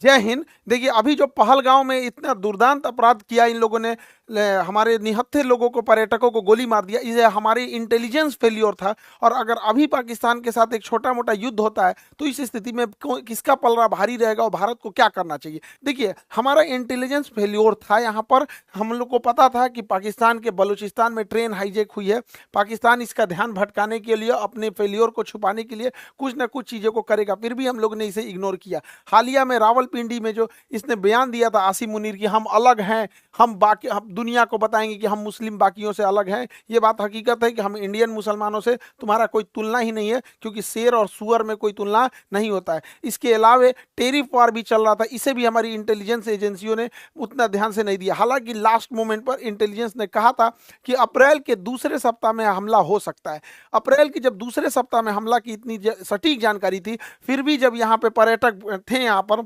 जय हिंद। देखिए, अभी जो पहलगांव में इतना दुर्दांत अपराध किया इन लोगों ने, हमारे निहत्थे लोगों को, पर्यटकों को गोली मार दिया, ये हमारी इंटेलिजेंस फेल्योर था। और अगर अभी पाकिस्तान के साथ एक छोटा मोटा युद्ध होता है तो इस स्थिति में किसका पलड़ा भारी रहेगा और भारत को क्या करना चाहिए? देखिए, हमारा इंटेलिजेंस फेल्योर था यहाँ पर। हम लोग को पता था कि पाकिस्तान के बलूचिस्तान में ट्रेन हाईजैक हुई है। पाकिस्तान इसका ध्यान भटकाने के लिए, अपने फेल्योर को छुपाने के लिए कुछ ना कुछ चीज़ों को करेगा, फिर भी हम लोग ने इसे इग्नोर किया। हालिया में रावलपिंडी में जो इसने बयान दिया था आसिम मुनीर की, हम अलग हैं, हम दुनिया को बताएंगे कि हम मुस्लिम बाकियों से अलग हैं, ये बात हकीकत है कि हम इंडियन मुसलमानों से तुम्हारा कोई तुलना ही नहीं है, क्योंकि शेर और सुअर में कोई तुलना नहीं होता है। इसके अलावा टेरिफ वार भी चल रहा था, इसे भी हमारी इंटेलिजेंस एजेंसियों ने उतना ध्यान से नहीं दिया। हालांकि लास्ट मोमेंट पर इंटेलिजेंस ने कहा था कि अप्रैल के दूसरे सप्ताह में हमला हो सकता है। अप्रैल की जब दूसरे सप्ताह में हमला की इतनी सटीक जानकारी थी, फिर भी जब यहाँ पे पर्यटक थे, यहाँ पर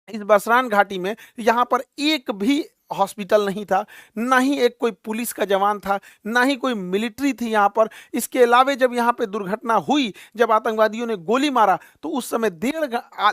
इस बसरान घाटी में, यहाँ पर एक भी हॉस्पिटल नहीं था, ना ही एक कोई पुलिस का जवान था, ना ही कोई मिलिट्री थी यहाँ पर। इसके अलावे जब यहाँ पे दुर्घटना हुई, जब आतंकवादियों ने गोली मारा, तो उस समय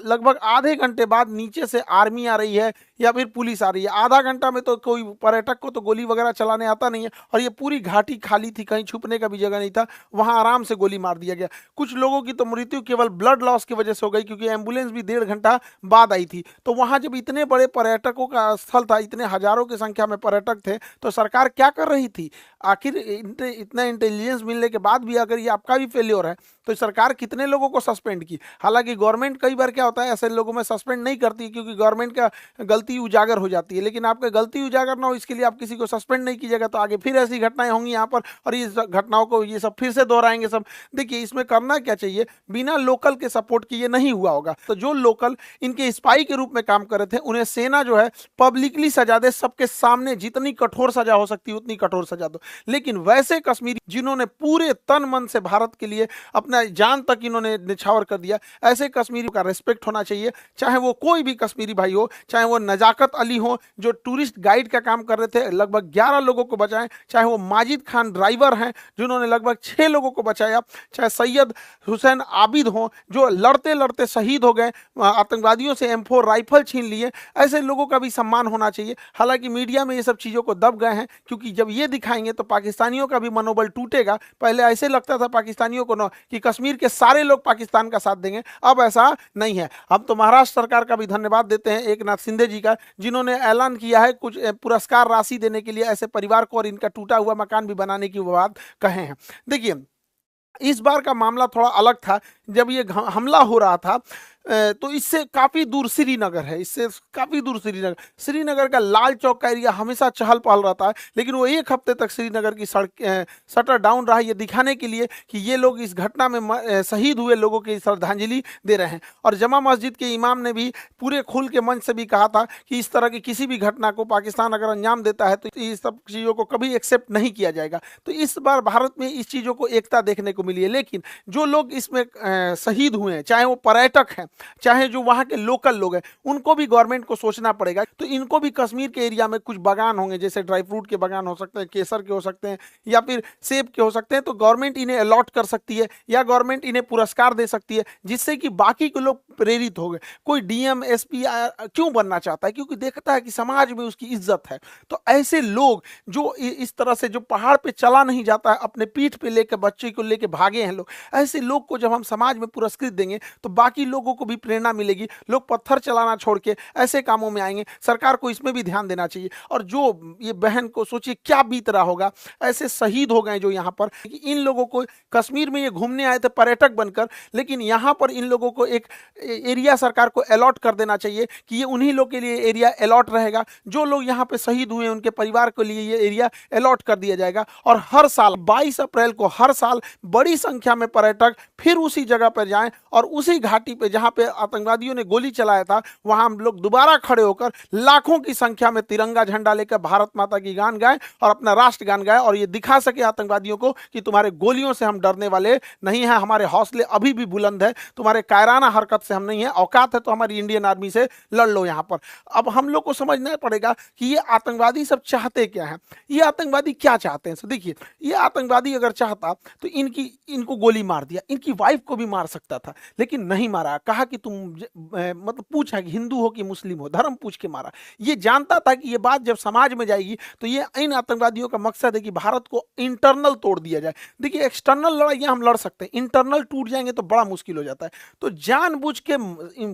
लगभग आधे घंटे बाद नीचे से आर्मी आ रही है या फिर पुलिस आ रही है। आधा घंटा में तो कोई पर्यटक को तो गोली वगैरह चलाने आता नहीं है, और ये पूरी घाटी खाली थी, कहीं छुपने का भी जगह नहीं था, वहां आराम से गोली मार दिया गया। कुछ लोगों की तो मृत्यु केवल ब्लड लॉस की वजह से हो गई, क्योंकि एम्बुलेंस भी 1.5 घंटा बाद आई थी। तो वहां जब इतने बड़े पर्यटकों का स्थल था, इतने हजारों की संख्या में पर्यटक थे, तो सरकार क्या कर रही थी? आखिर इतना इंटेलिजेंस मिलने के बाद भी अगर ये आपका भी फेल्योर है, तो सरकार कितने लोगों को सस्पेंड की? हालांकि गवर्नमेंट कई बार क्या होता है, ऐसे लोगों में सस्पेंड नहीं करती, क्योंकि गवर्नमेंट का गलती उजागर हो जाती है। लेकिन आपका गलती उजागर ना हो, इसके लिए आप किसी को सस्पेंड नहीं कीजिएगा, तो आगे फिर ऐसी घटनाएं होंगी यहाँ पर, और इस घटनाओं को ये सब फिर से दोहराएंगे सब। देखिए, इसमें करना क्या चाहिए, बिना लोकल के सपोर्ट के ये नहीं हुआ होगा। तो जो लोकल इनके स्पाई के रूप में काम कर रहे थे, उन्हें सेना जो है पब्लिकली सजा दे, सबके सामने जितनी कठोर सजा हो सकती है उतनी कठोर सजा दो। लेकिन वैसे कश्मीरी जिन्होंने पूरे तन मन से भारत के लिए अपना जान तक इन्होंने निछावर कर दिया, ऐसे कश्मीरी का रिस्पेक्ट होना चाहिए। चाहे वो कोई भी कश्मीरी भाई हो, चाहे वो नजाकत अली हो जो टूरिस्ट गाइड का काम कर रहे थे, लगभग 11 लोगों को बचाएं, चाहे वो माजिद खान ड्राइवर हैं जिन्होंने लगभग 6 लोगों को बचाया, चाहे सैयद हुसैन आबिद हो जो लड़ते लड़ते शहीद हो गए, आतंकवादियों से M4 राइफल छीन लिए, ऐसे लोगों का भी सम्मान होना चाहिए। हालांकि मीडिया में ये सब चीज़ों को दब गए हैं, क्योंकि जब ये दिखाएंगे तो पाकिस्तानियों का भी मनोबल टूटेगा। पहले ऐसे लगता था पाकिस्तानियों को कि कश्मीर के सारे लोग पाकिस्तान का साथ देंगे, अब ऐसा नहीं है। हम तो महाराष्ट्र सरकार का भी धन्यवाद देते हैं, एकनाथ शिंदे जी का, जिन्होंने ऐलान किया है कुछ पुरस्कार राशि देने के लिए ऐसे परिवार को, और इनका टूटा हुआ मकान भी बनाने की बात कहे हैं। देखिए, इस बार का मामला थोड़ा अलग था। जब ये हमला हो रहा था, तो इससे काफ़ी दूर श्रीनगर है, इससे काफ़ी दूर श्रीनगर का लाल चौक का एरिया हमेशा चहल पहल रहता है। लेकिन वो एक हफ्ते तक श्रीनगर की सड़क शटर डाउन रहा, ये दिखाने के लिए कि ये लोग इस घटना में शहीद हुए लोगों की श्रद्धांजलि दे रहे हैं। और जमा मस्जिद के इमाम ने भी पूरे खुल के मंच से भी कहा था कि इस तरह की किसी भी घटना को पाकिस्तान अगर अंजाम देता है तो इस सब चीज़ों को कभी एक्सेप्ट नहीं किया जाएगा। तो इस बार भारत में इस चीज़ों को एकता देखने को मिली है। लेकिन जो लोग इसमें शहीद हुए हैं, चाहे वो पर्यटक हैं, चाहे जो वहाँ के लोकल लोग हैं, उनको भी गवर्नमेंट को सोचना पड़ेगा। तो इनको भी कश्मीर के एरिया में कुछ बागान होंगे, जैसे ड्राई फ्रूट के बागान हो सकते हैं, केसर के हो सकते हैं, या फिर सेब के हो सकते हैं, तो गवर्नमेंट इन्हें अलॉट कर सकती है, या गवर्नमेंट इन्हें पुरस्कार दे सकती है, जिससे कि बाकी के लोग प्रेरित हो गए। कोई DM SP क्यों बनना चाहता है? क्योंकि देखता है कि समाज में उसकी इज्जत है। तो ऐसे लोग जो इस तरह से, जो पहाड़ पे चला नहीं जाता है, अपने पीठ पे लेकर बच्चे को लेकर भागे हैं लोग, ऐसे लोग को जब हम समाज में पुरस्कृत देंगे तो बाकी लोगों को भी प्रेरणा मिलेगी, लोग पत्थर चलाना छोड़ के ऐसे कामों में आएंगे। सरकार को इसमें भी ध्यान देना चाहिए। और जो ये बहन को सोचिए क्या बीत रहा होगा, ऐसे शहीद हो गए जो यहाँ पर, इन लोगों को कश्मीर में ये घूमने आए थे पर्यटक बनकर, लेकिन यहाँ पर इन लोगों को एक एरिया सरकार को अलॉट कर देना चाहिए कि ये उन्हीं लोग के लिए एरिया अलॉट रहेगा। जो लोग यहाँ पे शहीद हुए उनके परिवार के लिए ये एरिया अलॉट कर दिया जाएगा। और हर साल 22 अप्रैल को हर साल बड़ी संख्या में पर्यटक फिर उसी जगह पर जाएं, और उसी घाटी पे जहाँ पे आतंकवादियों ने गोली चलाया था, वहां हम लोग दोबारा खड़े होकर लाखों की संख्या में तिरंगा झंडा लेकर भारत माता की गान गाएं और अपना राष्ट्र गान गाएं, और ये दिखा सके आतंकवादियों को कि तुम्हारे गोलियों से हम डरने वाले नहीं हैं, हमारे हौसले अभी भी बुलंद है, तुम्हारे कायराना हरकत से हम नहीं है, औकात है तो हमारी इंडियन आर्मी से लड़ लो यहाँ पर। अब हम लोग को समझना पड़ेगा कि ये आतंकवादी सब चाहते क्या है, ये आतंकवादी क्या चाहते हैं। तो देखिए, ये आतंकवादी अगर चाहता तो इनको गोली मार दिया, इनकी वाइफ को भी मार सकता था, लेकिन नहीं मारा। कहा कहा कि मतलब पूछा कि हिंदू हो कि मुस्लिम हो, धर्म पूछ के मारा। ये जानता था कि ये बात जब समाज में जाएगी तो ये इन आतंकवादियों का मकसद है कि भारत को इंटरनल तोड़ दिया जाए। देखिए एक्सटर्नल लड़ाइयां हम लड़ सकते हैं, इंटरनल टूट जाएंगे तो बड़ा मुश्किल हो जाता है। तो जानबूझ के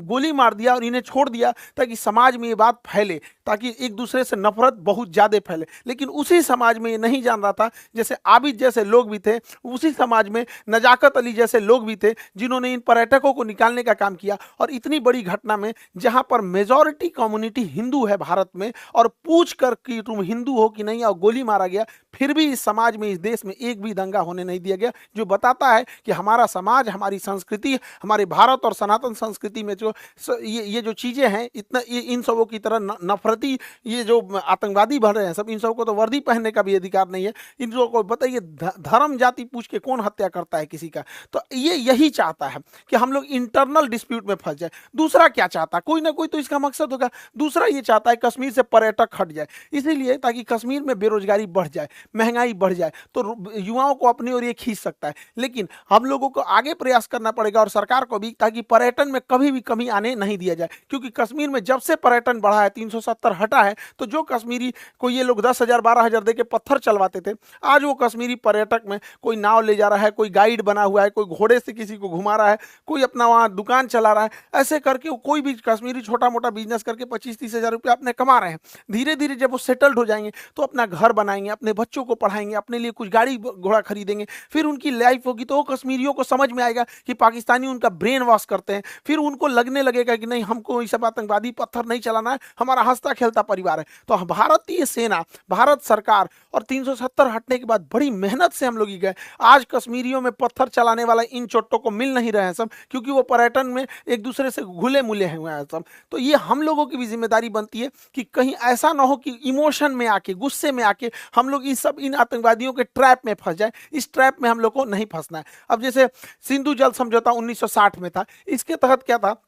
गोली मार दिया और इन्हें छोड़ दिया ताकि समाज में ये बात फैले, ताकि एक दूसरे से नफरत बहुत ज्यादा फैले। लेकिन उसी समाज में ये नहीं जान रहा था, जैसे आबिद जैसे लोग भी थे, उसी समाज में नजाकत अली जैसे लोग भी थे जिन्होंने इन पर्यटकों को निकालने का काम किया। और इतनी बड़ी घटना में जहां पर मेजॉरिटी कम्युनिटी हिंदू है भारत में, और पूछ कर कि तुम हिंदू हो कि नहीं, और गोली मारा गया, फिर भी इस समाज में, इस देश में एक भी दंगा होने नहीं दिया गया। जो बताता है कि हमारा समाज, हमारी संस्कृति, हमारे भारत और सनातन संस्कृति में जो ये जो चीजें हैं, इतना इन सबों की तरह नफरती ये जो आतंकवादी बढ़ रहे हैं सब, इन सबको तो वर्दी पहनने का भी अधिकार नहीं है। इन लोगों को बताइए धर्म जाति पूछ के कौन हत्या करता है किसी का? तो ये यही चाहता है कि हम लोग इंटरनल डिस्प्यूट में फंस जाए। दूसरा क्या चाहता है? कोई ना कोई तो इसका मकसद होगा। दूसरा ये चाहता है कश्मीर से पर्यटक हट जाए, इसीलिए ताकि कश्मीर में बेरोजगारी बढ़ जाए, महंगाई बढ़ जाए, तो युवाओं को अपनी ओर ये खींच सकता है। लेकिन हम लोगों को आगे प्रयास करना पड़ेगा और सरकार को भी, ताकि पर्यटन में कभी भी कमी आने नहीं दिया जाए। क्योंकि कश्मीर में जब से पर्यटन बढ़ा है, 370 हटा है, तो जो कश्मीरी को ये लोग 10,000 12,000 दे के पत्थर चलवाते थे, आज वो कश्मीरी पर्यटक में कोई नाव ले जा रहा है, कोई गाइड बना हुआ है, कोई घोड़े से किसी को घुमा रहा है, कोई अपना वहां दुकान चला रहा है। ऐसे करके कोई भी कश्मीरी छोटा मोटा बिजनेस करके 25-30 हजार रुपया अपने कमा रहे हैं। धीरे धीरे जब वो सेटल्ड हो जाएंगे तो अपना घर बनाएंगे, अपने बच्चों को पढ़ाएंगे, अपने लिए कुछ गाड़ी घोड़ा खरीदेंगे, फिर उनकी लाइफ होगी। तो वो कश्मीरियों को समझ में आएगा कि पाकिस्तानी उनका ब्रेन वॉश करते हैं। फिर उनको लगने लगेगा कि नहीं, हमको ये सब आतंकवादी पत्थर नहीं चलाना है, हमारा हंसता खेलता परिवार है। तो भारतीय सेना, भारत सरकार और 370 हटने के बाद बड़ी मेहनत से हम लोग ही गए। आज कश्मीरियों में पत्थर चलाने वाला इन चोट्टों को मिल नहीं रहे हैं सब, क्योंकि वो पर्यटन में एक दूसरे से घुले मुले हुए हैं सब। तो ये हम लोगों की भी जिम्मेदारी बनती है कि कहीं ऐसा ना हो कि इमोशन में आके, गुस्से में आके हम लोग इन आतंकवादियों के ट्रैप में फंस जाए। इस ट्रैप में हम लोग को नहीं फंसना है। अब जैसे सिंधु जल समझौता 1960 में था, इसके तहत क्या था,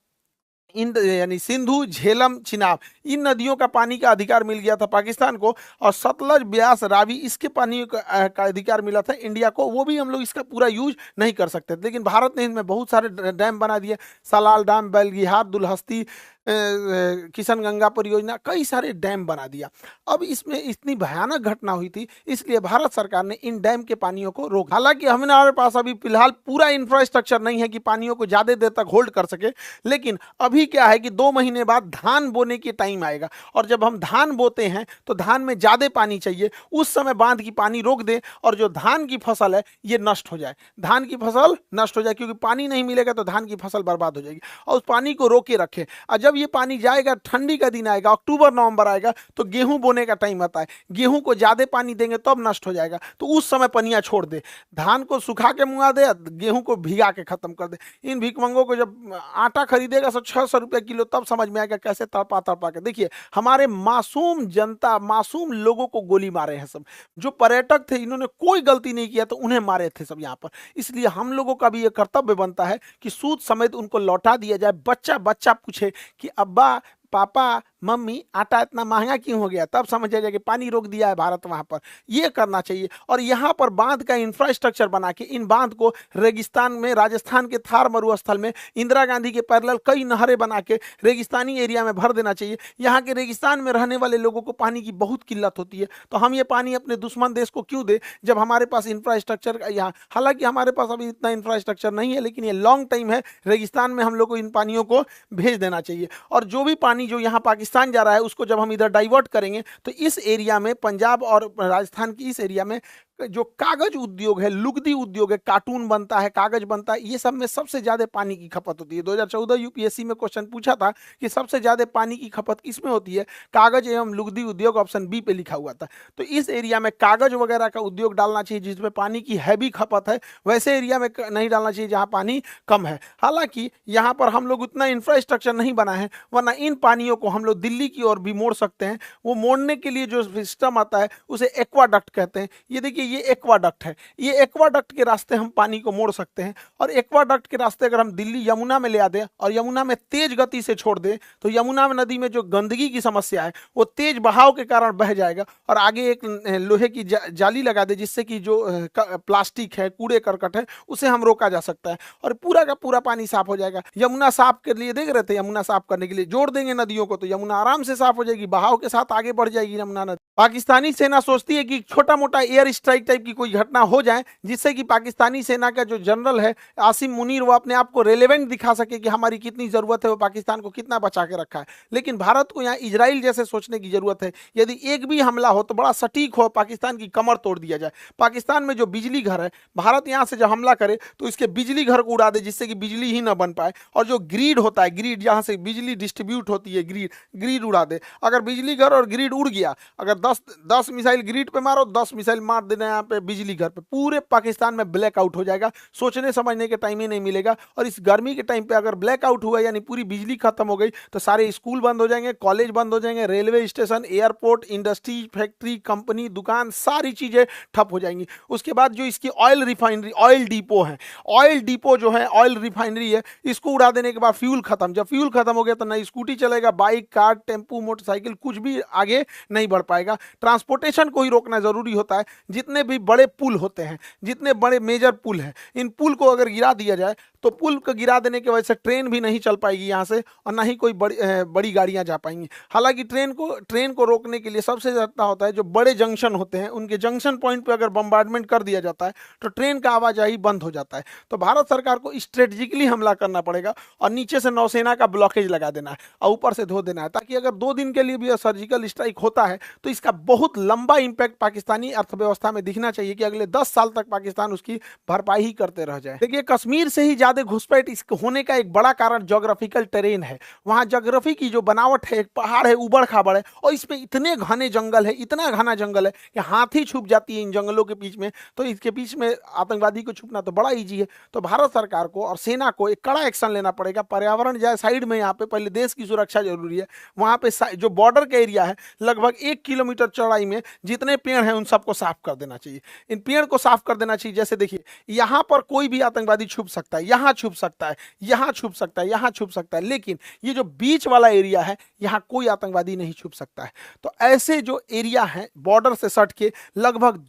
इन यानी सिंधु, झेलम, चिनाब, इन नदियों का पानी का अधिकार मिल गया था पाकिस्तान को, और सतलज, ब्यास, रावी, इसके पानी का अधिकार मिला था इंडिया को। वो भी हम लोग इसका पूरा यूज नहीं कर सकते, लेकिन भारत ने इनमें बहुत सारे डैम बना दिए। सलाल डैम, बेलगिहार, दुलहस्ती, किशन गंगा परियोजना, कई सारे डैम बना दिया। अब इसमें इतनी भयानक घटना हुई थी, इसलिए भारत सरकार ने इन डैम के पानियों को रोका। हालांकि हमारे पास अभी फिलहाल पूरा इंफ्रास्ट्रक्चर नहीं है कि पानियों को ज्यादा देर तक होल्ड कर सके, लेकिन अभी क्या है कि 2 महीने बाद धान बोने की टाइम आएगा, और जब हम धान बोते हैं तो धान में ज्यादा पानी चाहिए। उस समय बांध की पानी रोक दे और जो धान की फसल है ये नष्ट हो जाए, धान की फसल नष्ट हो जाए, क्योंकि पानी नहीं मिलेगा तो धान की फसल बर्बाद हो जाएगी। और उस पानी को रोके रखे, और जब ये पानी जाएगा, ठंडी का दिन आएगा, अक्टूबर नवंबर आएगा, तो गेहूं बोने का टाइम आता है। गेहूं को ज्यादा पानी देंगे तब नष्ट हो जाएगा, तो उस समय पनिया छोड़ दे, धान को सुखा के मुआ दे, गेहूं को भिगा के खत्म कर दे। इन भिकमंगों को जब आटा खरीदेगा 600 रुपए किलो, तब समझ में आएगा कैसे तड़पा तड़पा के। देखिए हमारे मासूम जनता, मासूम लोगों को गोली मारे हैं सब। जो पर्यटक थे, इन्होंने कोई गलती नहीं किया, तो उन्हें मारे थे सब यहाँ पर। इसलिए हम लोगों का भी ये कर्तव्य बनता है कि सूद समेत उनको लौटा दिया जाए। बच्चा बच्चा पूछे कि अब्बा, पापा, मम्मी, आटा इतना महंगा क्यों हो गया, तब समझ जाएगा कि पानी रोक दिया है भारत वहां पर। ये करना चाहिए। और यहाँ पर बांध का इंफ्रास्ट्रक्चर बना के इन बांध को रेगिस्तान में, राजस्थान के थार मरुस्थल में इंदिरा गांधी के पैरेलल कई नहरें बना के रेगिस्तानी एरिया में भर देना चाहिए। यहाँ के रेगिस्तान में रहने वाले लोगों को पानी की बहुत किल्लत होती है, तो हम ये पानी अपने दुश्मन देश को क्यों दे, जब हमारे पास इंफ्रास्ट्रक्चर यहाँ, हालांकि हमारे पास अभी इतना इंफ्रास्ट्रक्चर नहीं है, लेकिन ये लॉन्ग टाइम है, रेगिस्तान में हम लोग को इन पानियों को भेज देना चाहिए। और जो भी पानी जो यहाँ पाकिस्तान जा रहा है, उसको जब हम इधर डाइवर्ट करेंगे, तो इस एरिया में, पंजाब और राजस्थान की इस एरिया में जो कागज उद्योग है, लुगदी उद्योग है, कार्टून बनता है, कागज बनता है, ये सब में सबसे ज्यादा पानी की खपत होती है। 2014 यूपीएससी में क्वेश्चन पूछा था कि सबसे ज्यादा पानी की खपत किसमें होती है, कागज एवं लुगदी उद्योग, ऑप्शन बी पे लिखा हुआ था। तो इस एरिया में कागज वगैरह का उद्योग डालना चाहिए जिसमें पानी की हैवी खपत है, वैसे एरिया में नहीं डालना चाहिए जहां पानी कम है। हालांकि यहाँ पर हम लोग उतना इंफ्रास्ट्रक्चर नहीं बना है, वरना इन पानियों को हम लोग दिल्ली की ओर भी मोड़ सकते हैं। वो मोड़ने के लिए जो सिस्टम आता है उसे एक्वाडक्ट कहते हैं। ये देखिए, ये एक्वाडक्ट है, ये एक्वाडक्ट के रास्ते हम पानी को मोड़ सकते हैं। और एक्वाडक्ट के रास्ते अगर हम दिल्ली यमुना में ले आ दें और यमुना में तेज गति से छोड़ दें तो यमुना नदी में जो गंदगी की समस्या है वो तेज बहाव के कारण बह जाएगा। और आगे एक लोहे की जाली लगा दे जिससे कि जो प्लास्टिक है, कूड़े करकट है, उसे हम रोका जा सकता है और पूरा का पूरा पानी साफ हो जाएगा। यमुना साफ के लिए देख रहे थे, यमुना साफ करने के लिए जोड़ देंगे नदियों को तो यमुना आराम से साफ हो जाएगी, बहाव के साथ आगे बढ़ जाएगी यमुना नदी। पाकिस्तानी सेना सोचती है कि छोटा मोटा एयर स्ट्राइक टाइप की कोई घटना हो जाए जिससे कि पाकिस्तानी सेना का जो जनरल है आसिम मुनीर वो अपने आप को रेलेवेंट दिखा सके कि हमारी कितनी जरूरत है, वो पाकिस्तान को कितना बचा के रखा है। लेकिन भारत को यहाँ इजराइल जैसे सोचने की जरूरत है, यदि एक भी हमला हो तो बड़ा सटीक हो, पाकिस्तान की कमर तोड़ दिया जाए। पाकिस्तान में जो बिजली घर है, भारत यहाँ से जब हमला करे तो इसके बिजली घर को उड़ा दे जिससे कि बिजली ही ना बन पाए। और जो ग्रिड होता है, ग्रिड जहाँ से बिजली डिस्ट्रीब्यूट होती है, ग्रिड उड़ा दे। अगर बिजली घर और ग्रिड उड़ गया, अगर 10 मिसाइल ग्रिड पे मारो, 10 मिसाइल मार देना यहाँ पे बिजली घर पे, पूरे पाकिस्तान में ब्लैकआउट हो जाएगा, सोचने समझने के टाइम ही नहीं मिलेगा। और इस गर्मी के टाइम पे अगर ब्लैकआउट हुआ यानी पूरी बिजली खत्म हो गई तो सारे स्कूल बंद हो जाएंगे, कॉलेज बंद हो जाएंगे, railway station, airport, industry, factory, company, दुकान, सारी चीजें ठप हो जाएंगी। उसके बाद जो इसकी ऑयल रिफाइनरी, ऑयल डिपो है, ऑयल डिपो जो है, ऑयल रिफाइनरी है, इसको उड़ा देने के बाद फ्यूल खत्म। जब फ्यूल खत्म हो गया तो ना स्कूटी चलेगा, बाइक, कार, टेम्पू, मोटरसाइकिल, कुछ भी आगे नहीं बढ़ पाएगा। ट्रांसपोर्टेशन को ही रोकना जरूरी होता है। जितने भी बड़े पुल होते हैं, जितने बड़े मेजर पुल हैं, इन पुल को अगर गिरा दिया जाए तो पुल को गिरा देने की वजह से ट्रेन भी नहीं चल पाएगी यहाँ से और ना ही कोई बड़ी गाड़ियाँ जा पाएंगी। हालांकि ट्रेन को रोकने के लिए सबसे ज़्यादा होता है जो बड़े जंक्शन होते हैं, उनके जंक्शन पॉइंट पे अगर बम्बार्डमेंट कर दिया जाता है तो ट्रेन का आवाजाही बंद हो जाता है। तो भारत सरकार को स्ट्रेटेजिकली हमला करना पड़ेगा और नीचे से नौसेना का ब्लॉकेज लगा देना है और ऊपर से धो देना है, ताकि अगर 2 दिन के लिए भी सर्जिकल स्ट्राइक होता है तो इसका बहुत लंबा इंपैक्ट पाकिस्तानी अर्थव्यवस्था में दिखना चाहिए कि अगले 10 साल तक पाकिस्तान उसकी भरपाई ही करते रह जाए। देखिए, कश्मीर से ही ज्यादा घुसपैठ इस होने का एक बड़ा कारण ज्योग्राफिकल टेरेन है। वहां ज्योग्राफी की जो बनावट है, एक पहाड़ है, उबड़ खाबड़ है और इसमें इतने घने जंगल है, इतना घना जंगल है कि हाथी छुप जाती है इन जंगलों के बीच में। तो इसके बीच में आतंकवादी को छुपना तो बड़ा ईजी है। तो भारत सरकार को और सेना को एक कड़ा एक्शन लेना पड़ेगा। पर्यावरण जाए साइड में, यहाँ पे पहले देश की सुरक्षा जरूरी है। वहां पे जो बॉर्डर का एरिया है, लगभग 1 किलोमीटर चौड़ाई में जितने पेड़ हैं उन सबको साफ कर देना चाहिए। इन पेड़ को साफ कर देना चाहिए। जैसे देखिए, यहाँ पर कोई भी आतंकवादी छुप सकता है, यहाँ छुप सकता है, यहाँ छुप सकता है, यहाँ छुप सकता है, लेकिन ये जो बीच वाला एरिया है यहाँ कोई आतंकवादी नहीं छुप सकता है। तो ऐसे जो एरिया है बॉर्डर से सट के लगभग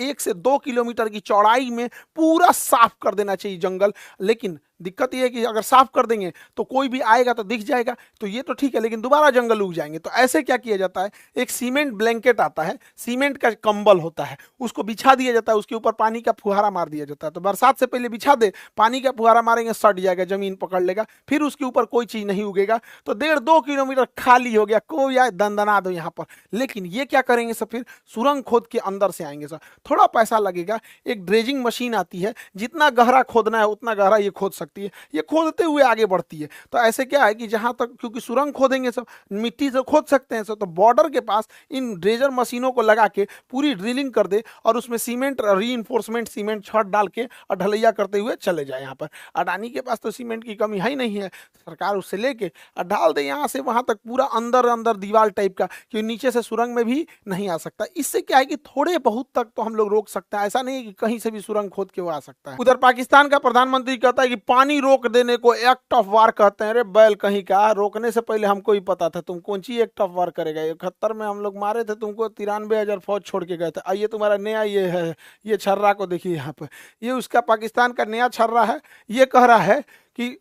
1 से 2 किलोमीटर की चौड़ाई में पूरा साफ कर देना चाहिए जंगल। लेकिन दिक्कत यह है कि अगर साफ कर देंगे तो कोई भी आएगा तो दिख जाएगा, तो ये तो ठीक है, लेकिन दोबारा जंगल उग जाएंगे। तो ऐसे क्या किया जाता है, एक सीमेंट ब्लैंकेट आता है, सीमेंट का कंबल होता है, उसको बिछा दिया जाता है, उसके ऊपर पानी का फुहारा मार दिया जाता है। तो बरसात से पहले बिछा दे, पानी का फुहारा मारेंगे, सट जाएगा, जमीन पकड़ लेगा, फिर उसके ऊपर कोई चीज नहीं उगेगा। तो 1.5-2 किलोमीटर खाली हो गया, कोई आए दंदना दो यहाँ पर। लेकिन ये क्या करेंगे सर, फिर सुरंग खोद के अंदर से आएंगे सर, थोड़ा पैसा लगेगा। एक ड्रेजिंग मशीन आती है, जितना गहरा खोदना है उतना गहरा ये खोद सकती है, ये खोदते हुए आगे बढ़ती है। तो ऐसे क्या है कि जहां तक, क्योंकि सुरंग खोदेंगे सब, मिट्टी से खोद सकते हैं सब, तो बॉर्डर के पास इन ड्रेजर मशीनों को लगा के पूरी ड्रिलिंग कर दे और उसमें सीमेंट, रीइंफोर्समेंट सीमेंट छत डाल के और ढलैया करते हुए चले जाए। यहाँ पर अडानी के पास तो सीमेंट की कमी है ही नहीं है, सरकार उससे लेके और डाल दे यहाँ से वहां तक पूरा अंदर अंदर दीवार टाइप का, क्योंकि नीचे से सुरंग में भी नहीं आ सकता। इससे क्या है कि थोड़े बहुत तक तो हम लोग रोक सकते हैं, ऐसा नहीं है कि कहीं से भी सुरंग खोद के वो आ सकता है। उधर पाकिस्तान का प्रधानमंत्री कहता है कि पानी रोक देने को एक्ट ऑफ वार कहते हैं। अरे बैल कहीं का, रोकने से पहले हमको ही पता था, तुम कौन सी एक्ट ऑफ वार करेगा। 71 में हम लोग मारे थे तुमको, 93,000 फौज छोड़ के गए थे। आइए तुम्हारा नया ये है, ये छर्रा को देखिए यहाँ पे, ये उसका पाकिस्तान का नया छर्रा है। ये कह रहा है कि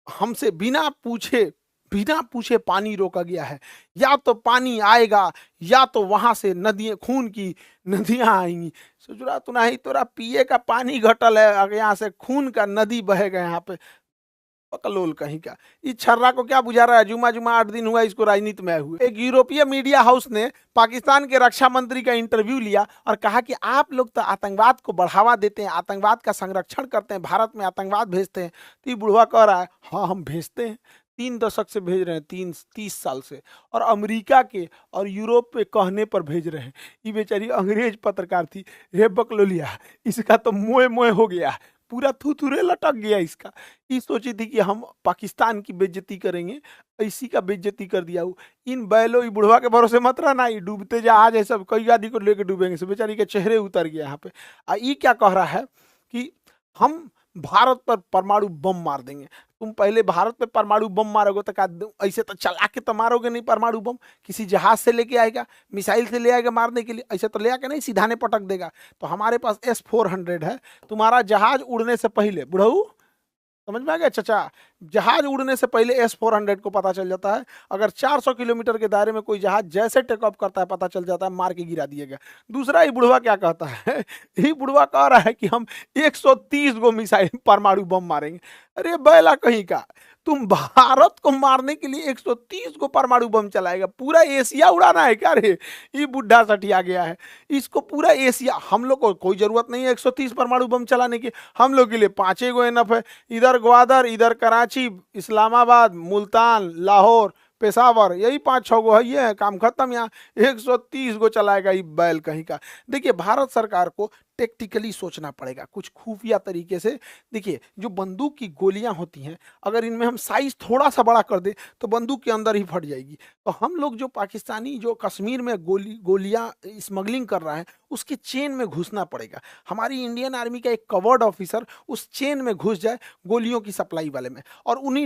हमसे बिना पूछे पानी रोका गया है, या तो पानी आएगा या तो वहां से नदियां, खून की नदियां आएंगी। सोच रहा तू नहीं, तोरा पिए का पानी घटल है, अगर यहाँ से खून का नदी बहेगा यहाँ पे, पकलोल कहीं का। इस छर्रा को क्या बुझा रहा है, जुमा 8 दिन हुआ इसको राजनीति में आए हुए। एक यूरोपीय मीडिया हाउस ने पाकिस्तान के रक्षा मंत्री का इंटरव्यू लिया और कहा कि आप लोग तो आतंकवाद को बढ़ावा देते हैं, आतंकवाद का संरक्षण करते हैं, भारत में आतंकवाद भेजते हैं। तो ये बुढ़वा कह रहा है, हाँ हम भेजते हैं, 3 दशक से भेज रहे हैं, 30 साल से, और अमेरिका के और यूरोप पे कहने पर भेज रहे हैं। ये बेचारी अंग्रेज पत्रकार थी, हे बकलोलिया, इसका तो मोए मोए हो गया, पूरा थुथुरे लटक गया इसका। ये सोची थी कि हम पाकिस्तान की बेइज्जती करेंगे, इसी का बेइज्जती कर दिया। इन बैलों, ये बुढ़वा के भरोसे मत रहना, ये डूबते जहाज है सब, कई आदमी को लेकर डूबेंगे सब। बेचारी के चेहरे उतर गया यहाँ पे। ये क्या कह रहा है कि हम भारत पर परमाणु बम मार देंगे। तुम पहले भारत पे परमाणु बम मारोगे तो क्या ऐसे तो चला के तो मारोगे नहीं परमाणु बम? किसी जहाज से लेके आएगा, मिसाइल से ले आएगा मारने के लिए? ऐसे तो ले आके नहीं सीधा ने पटक देगा। तो हमारे पास S-400 है। तुम्हारा जहाज उड़ने से पहले, बुढ़ऊ समझ में आ गया चचा, जहाज उड़ने से पहले S-400 को पता चल जाता है। अगर 400 किलोमीटर के दायरे में कोई जहाज जैसे टेक ऑफ करता है पता चल जाता है, मार के गिरा दिएगा। दूसरा, ये बुढ़वा क्या कहता है ये बुढ़वा कह रहा है कि हम 130 गो मिसाइल परमाणु बम मारेंगे। अरे बैला कहीं का, तुम भारत को मारने के लिए 130 को परमाणु बम चलाएगा? पूरा एशिया उड़ाना है क्या रे? ये बुढ़ा सठिया गया है। इसको पूरा एशिया, हम लोग को कोई जरूरत नहीं है 130 परमाणु बम चलाने की। हम लोग के लिए 5 गो एनफ है। इधर ग्वादर, इधर कराची, इस्लामाबाद, मुल्तान, लाहौर, पेशावर, यही 5-6 गो है, ये है काम खत्म। यहाँ 130 गो चलाएगा ये बैल कहीं का। देखिए, भारत सरकार को टेक्टिकली सोचना पड़ेगा कुछ खुफिया तरीके से। देखिए, जो बंदूक की गोलियां होती हैं, अगर इनमें हम साइज थोड़ा सा बड़ा कर दे तो बंदूक के अंदर ही फट जाएगी। तो हम लोग जो पाकिस्तानी जो कश्मीर में गोलियां स्मगलिंग कर रहा है, उसके चेन में घुसना पड़ेगा। हमारी इंडियन आर्मी का एक कवर्ड ऑफिसर उस चेन में घुस जाए गोलियों की सप्लाई वाले में, और उन्हीं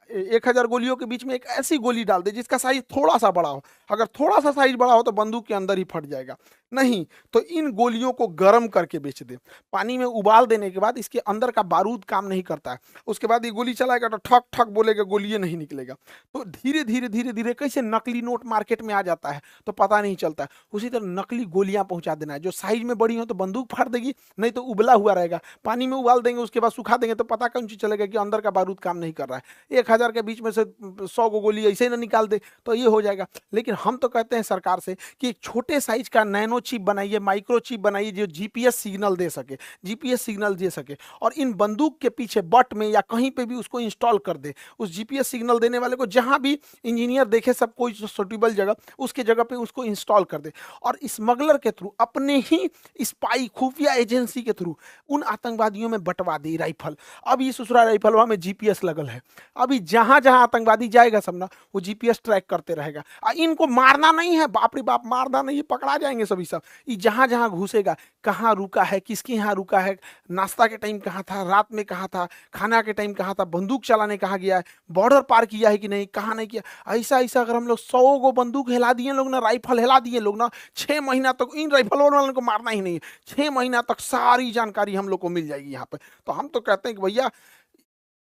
1,000 गोलियों के बीच में एक ऐसी गोली डाल दे जिसका साइज थोड़ा सा बड़ा हो। अगर थोड़ा सा साइज बड़ा हो तो बंदूक के अंदर ही फट जाएगा। नहीं तो इन गोलियों को गर्म करके बेच दे। पानी में उबाल देने के बाद इसके अंदर का बारूद काम नहीं करता है, उसके बाद ये गोली चलाएगा तो ठक ठक बोलेगा, गोली नहीं निकलेगा। तो धीरे धीरे धीरे धीरे कैसे नकली नोट मार्केट में आ जाता है तो पता नहीं चलता है। उसी तरह नकली गोलियां पहुंचा देना है, जो साइज में बड़ी हो तो बंदूक फाड़ देगी, नहीं तो उबला हुआ रहेगा। पानी में उबाल देंगे, उसके बाद सुखा देंगे तो पता कौन चीज चलेगा कि अंदर का बारूद काम नहीं कर रहा है। 1,000 के बीच में से 100 गो गोली ऐसे ही ना निकाल दे तो ये हो जाएगा। लेकिन हम तो कहते हैं सरकार से कि एक छोटे साइज का नैनो चिप बनाइए, माइक्रो चिप बनाइए, जो जीपीएस सिग्नल दे सके, जीपीएस सिग्नल दे सके, और इन बंदूक के पीछे बट में या कहीं पे भी उसको इंस्टॉल कर दे। उस जीपीएस सिग्नल देने वाले को जहां भी इंजीनियर देखे, सब कोई सुटेबल जगह, उसके जगह पे उसको इंस्टॉल कर दे, और स्मगलर के थ्रू, अपने ही स्पाई खुफिया एजेंसी के थ्रू उन आतंकवादियों में बंटवा दे राइफल। अब ये ससुरा राइफलवा में जीपीएस लगल है, अभी जहां जहां आतंकवादी जाएगा सब ना, वो जीपीएस ट्रैक करते रहेगा। इनको मारना नहीं है, बाप रे बाप, मारना नहीं है, पकड़ा जाएंगे सभी सब। ये जहां जहां घुसेगा, कहाँ रुका है, किसके यहाँ रुका है, नाश्ता के टाइम कहाँ था, रात में कहाँ था, खाना के टाइम कहाँ था, बंदूक चलाने कहाँ गया है, बॉर्डर पार किया है कि नहीं, कहाँ नहीं किया। ऐसा ऐसा अगर हम लोग 100 गो बंदूक हिला दिए लोग ना, राइफल हिला दिए लोग ना, 6 महीना तक इन राइफल वालों को मारना ही नहीं है। 6 महीना तक सारी जानकारी हम लोग को मिल जाएगी यहाँ पे। तो हम तो कहते हैं कि भैया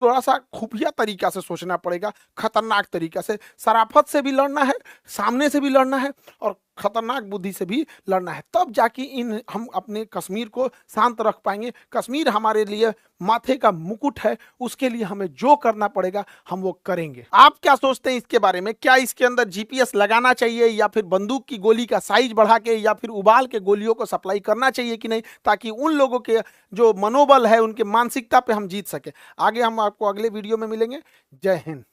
थोड़ा सा खुफिया तरीका से सोचना पड़ेगा, खतरनाक तरीका से। शराफत से भी लड़ना है, सामने से भी लड़ना है, और खतरनाक बुद्धि से भी लड़ना है। तब जाके हम अपने कश्मीर को शांत रख पाएंगे। कश्मीर हमारे लिए माथे का मुकुट है, उसके लिए हमें जो करना पड़ेगा हम वो करेंगे। आप क्या सोचते हैं इसके बारे में? क्या इसके अंदर जीपीएस लगाना चाहिए, या फिर बंदूक की गोली का साइज बढ़ा के, या फिर उबाल के गोलियों को सप्लाई करना चाहिए कि नहीं, ताकि उन लोगों के जो मनोबल है, उनके मानसिकता पे हम जीत सके? आगे हम आपको अगले वीडियो में मिलेंगे। जय हिंद।